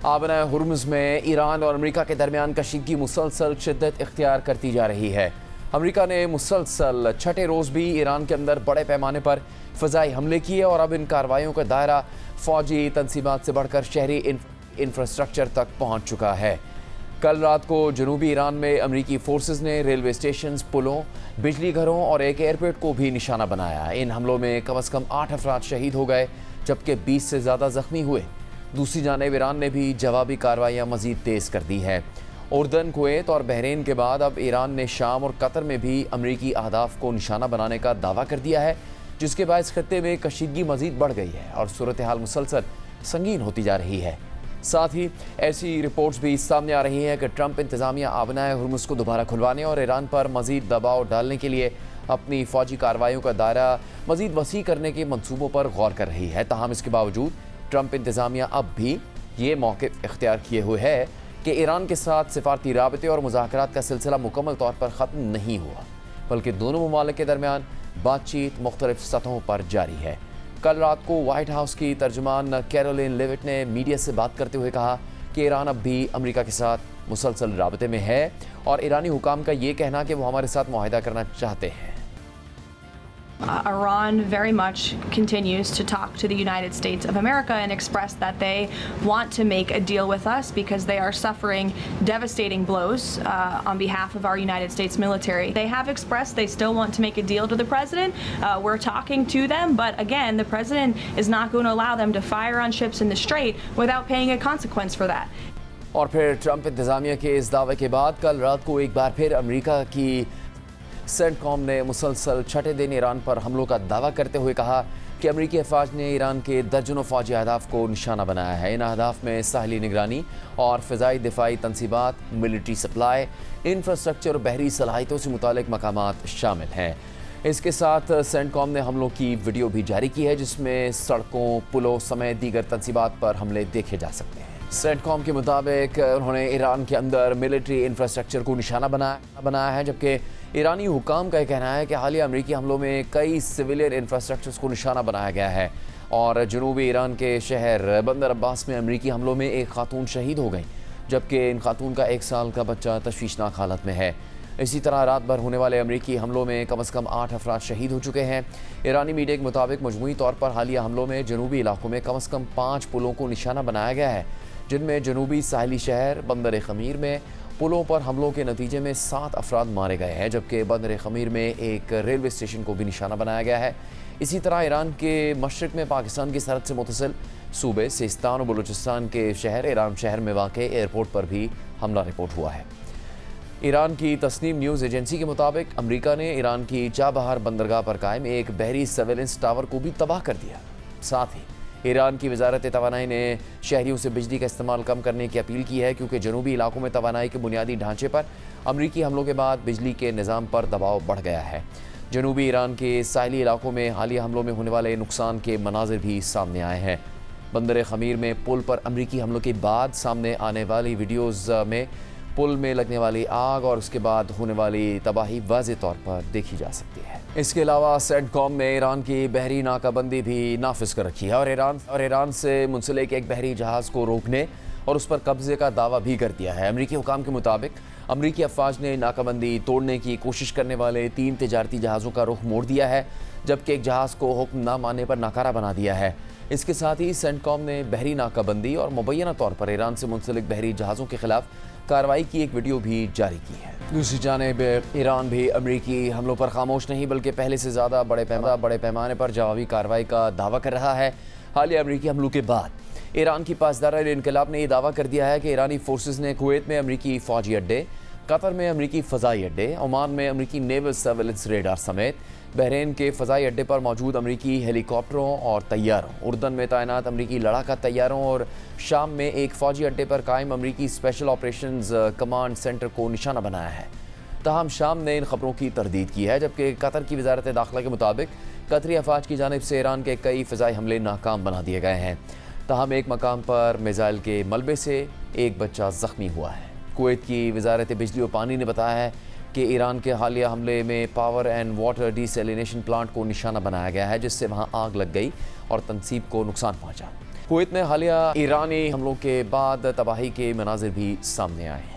آبنۂ Hormuz میں ایران اور امریکہ کے درمیان کشیدگی مسلسل شدت اختیار کرتی جا رہی ہے۔ امریکہ نے مسلسل چھٹے روز بھی ایران کے اندر بڑے پیمانے پر فضائی حملے کیے اور اب ان کارروائیوں کا دائرہ فوجی تنصیبات سے بڑھ کر شہری انفراسٹرکچر تک پہنچ چکا ہے۔ کل رات کو جنوبی ایران میں امریکی فورسز نے ریلوے اسٹیشنز، پلوں، بجلی گھروں اور ایک ایئرپورٹ کو بھی نشانہ بنایا۔ ان حملوں میں کم از کم 8 افراد شہید ہو گئے جبکہ 20 سے زیادہ زخمی ہوئے۔ دوسری جانب ایران نے بھی جوابی کارروائیاں مزید تیز کر دی ہے۔ اردن، کویت اور بحرین کے بعد اب ایران نے شام اور قطر میں بھی امریکی اہداف کو نشانہ بنانے کا دعویٰ کر دیا ہے، جس کے باعث خطے میں کشیدگی مزید بڑھ گئی ہے اور صورتحال مسلسل سنگین ہوتی جا رہی ہے۔ ساتھ ہی ایسی رپورٹس بھی سامنے آ رہی ہیں کہ ٹرمپ انتظامیہ آبنائے ہرمز کو دوبارہ کھلوانے اور ایران پر مزید دباؤ ڈالنے کے لیے اپنی فوجی کارروائیوں کا دائرہ مزید وسیع کرنے کے منصوبوں پر غور کر رہی ہے۔ تاہم اس کے باوجود ٹرمپ انتظامیہ اب بھی یہ موقف اختیار کیے ہوئے ہے کہ ایران کے ساتھ سفارتی رابطے اور مذاکرات کا سلسلہ مکمل طور پر ختم نہیں ہوا، بلکہ دونوں ممالک کے درمیان بات چیت مختلف سطحوں پر جاری ہے۔ کل رات کو وائٹ ہاؤس کی ترجمان کیرولین لیوٹ نے میڈیا سے بات کرتے ہوئے کہا کہ ایران اب بھی امریکہ کے ساتھ مسلسل رابطے میں ہے اور ایرانی حکام کا یہ کہنا کہ وہ ہمارے ساتھ معاہدہ کرنا چاہتے ہیں۔ Iran very much continues to talk to the United States of America and express that they want to make a deal with us because they are suffering devastating blows on behalf of our United States military. They have expressed they still want to make a deal to the president. We're talking to them, but again, the president is not going to allow them to fire on ships in the Strait without paying a consequence for that. اور پھر Trump انتظامیہ کے اس دعوے کے بعد کل رات کو ایک بار پھر امریکہ کی سینٹ کام نے مسلسل چھٹے دن ایران پر حملوں کا دعویٰ کرتے ہوئے کہا کہ امریکی افواج نے ایران کے درجنوں فوجی اہداف کو نشانہ بنایا ہے۔ ان اہداف میں ساحلی نگرانی اور فضائی دفاعی تنصیبات، ملٹری سپلائی، انفراسٹرکچر اور بحری صلاحیتوں سے متعلق مقامات شامل ہیں۔ اس کے ساتھ سینٹ کام نے حملوں کی ویڈیو بھی جاری کی ہے جس میں سڑکوں، پلوں سمیت دیگر تنصیبات پر حملے دیکھے جا سکتے ہیں۔ سینٹ کام کے مطابق انہوں نے ایران کے اندر ملٹری انفراسٹرکچر کو نشانہ بنایا ہے، جبکہ ایرانی حکام کا یہ کہنا ہے کہ حالیہ امریکی حملوں میں کئی سویلین انفراسٹرکچرز کو نشانہ بنایا گیا ہے اور جنوبی ایران کے شہر بندر عباس میں امریکی حملوں میں ایک خاتون شہید ہو گئی، جبکہ ان خاتون کا 1 سال کا بچہ تشویشناک حالت میں ہے۔ اسی طرح رات بھر ہونے والے امریکی حملوں میں کم از کم 8 افراد شہید ہو چکے ہیں۔ ایرانی میڈیا کے مطابق مجموعی طور پر حالیہ حملوں میں جنوبی علاقوں میں کم از کم 5 پلوں کو نشانہ بنایا گیا ہے، جن میں جنوبی ساحلی شہر بندر خمیر میں پلوں پر حملوں کے نتیجے میں 7 افراد مارے گئے ہیں، جبکہ بندر خمیر میں ایک ریلوے اسٹیشن کو بھی نشانہ بنایا گیا ہے۔ اسی طرح ایران کے مشرق میں پاکستان کی سرحد سے متصل صوبے سیستان اور بلوچستان کے شہر ایران شہر میں واقع ایئرپورٹ پر بھی حملہ رپورٹ ہوا ہے۔ ایران کی تسنیم نیوز ایجنسی کے مطابق امریکہ نے ایران کی چابہار بندرگاہ پر قائم ایک بحری سرویلنس ٹاور کو بھی تباہ کر دیا۔ ساتھ ہی ایران کی وزارت توانائی نے شہریوں سے بجلی کا استعمال کم کرنے کی اپیل کی ہے کیونکہ جنوبی علاقوں میں توانائی کے بنیادی ڈھانچے پر امریکی حملوں کے بعد بجلی کے نظام پر دباؤ بڑھ گیا ہے۔ جنوبی ایران کے ساحلی علاقوں میں حالیہ حملوں میں ہونے والے نقصان کے مناظر بھی سامنے آئے ہیں۔ بندر خمیر میں پل پر امریکی حملوں کے بعد سامنے آنے والی ویڈیوز میں پل میں لگنے والی آگ اور اس کے بعد ہونے والی تباہی واضح طور پر دیکھی جا سکتی ہے۔ اس کے علاوہ سینٹ کام نے ایران کی بحری ناکہ بندی بھی نافذ کر رکھی ہے اور ایران سے منسلک ایک بحری جہاز کو روکنے اور اس پر قبضے کا دعویٰ بھی کر دیا ہے۔ امریکی حکام کے مطابق امریکی افواج نے ناکہ بندی توڑنے کی کوشش کرنے والے 3 تجارتی جہازوں کا رخ موڑ دیا ہے، جبکہ ایک جہاز کو حکم نہ ماننے پر ناکارہ بنا دیا ہے۔ اس کے ساتھ ہی سینٹ کام نے بحری ناکہ بندی اور مبینہ طور پر ایران سے منسلک بحری جہازوں کے خلاف کارروائی کی ایک ویڈیو بھی جاری کی ہے۔ دوسری جانب ایران بھی امریکی حملوں پر خاموش نہیں بلکہ پہلے سے زیادہ بڑے پیمانے پر جوابی کارروائی کا دعویٰ کر رہا ہے۔ حالیہ امریکی حملوں کے بعد ایران کی پاسداران انقلاب نے یہ دعویٰ کر دیا ہے کہ ایرانی فورسز نے کویت میں امریکی فوجی اڈے، قطر میں امریکی فضائی اڈے، عمان میں امریکی نیول سرویلنس ریڈار سمیت بحرین کے فضائی اڈے پر موجود امریکی ہیلی کاپٹروں اور طیاروں، اردن میں تعینات امریکی لڑاکا طیاروں اور شام میں ایک فوجی اڈے پر قائم امریکی اسپیشل آپریشنز کمانڈ سینٹر کو نشانہ بنایا ہے۔ تاہم شام نے ان خبروں کی تردید کی ہے، جبکہ قطر کی وزارت داخلہ کے مطابق قطری افواج کی جانب سے ایران کے کئی فضائی حملے ناکام بنا دیے گئے ہیں۔ تاہم ایک مقام پر میزائل کے ملبے سے ایک بچہ زخمی ہوا ہے۔ کویت کی وزارت بجلی و پانی نے بتایا ہے کہ ایران کے حالیہ حملے میں power and water desalination plant کو نشانہ بنایا گیا ہے، جس سے وہاں آگ لگ گئی اور تنصیب کو نقصان پہنچا۔ کویت میں حالیہ ایرانی حملوں کے بعد تباہی کے مناظر بھی سامنے آئے ہیں۔